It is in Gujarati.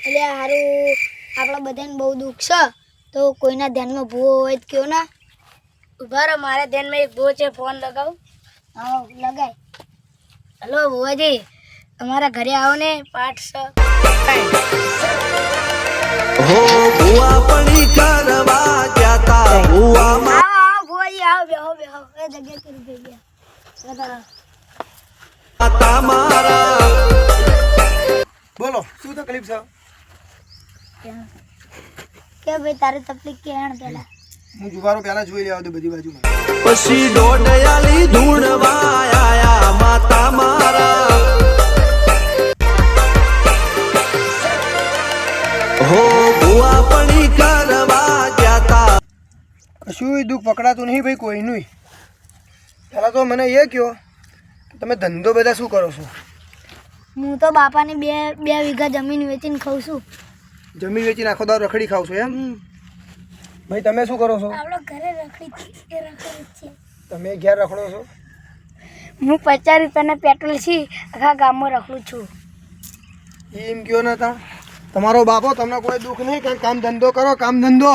એટલે હારું આપણા બધાને બહુ દુઃખ છે તો કોઈના ધ્યાનમાં ભૂવો હોય તો કયો ના ઉભા રહો મારા ધ્યાનમાં એક ભૂવો છે ફોન લગાવું હા લગાય હલો ભુવાજી અમારા ઘરે આવો ને પાઠ છે હો ભુવા પડી કરવા ગયા તા ભુવા આવો ભુવાજી આવો બેહો બેહો એ જગ્યા કરી દે માતા મારા બોલો શું તકલીફ છે કે ભાઈ તારી તકલીફ કે હેણ પેલા હું જુવારો પહેલા જોઈ લેવા દો બધી બાજુ પછી દોડયાલી ધૂણવા આયા માતા મારા હો ભુવા પડી કરવા ગયા તા કશું દુઃખ પકડાતું નહીં ભાઈ કોઈનું પહેલાં તો મને એ કહો કે તમે ધંધો બધા શું કરો છો હું તો બાપાની બે વીઘા જમીન વેચીને ખાઉં છું જમીન વેચીને આખો દાવ રખડી ખાવ છો એમ ભાઈ તમે શું કરો છો આપણો ઘરે રખડી છે તમે ઘેર રખડો છો હું 50 રૂપિયાના પેટ્રોલ છે આખા ગામમાં રખડું છું એમ કયો ને તા તમારો બાપો તમને કોઈ દુઃખ નહીં કંઈ કામ ધંધો કરો કામ ધંધો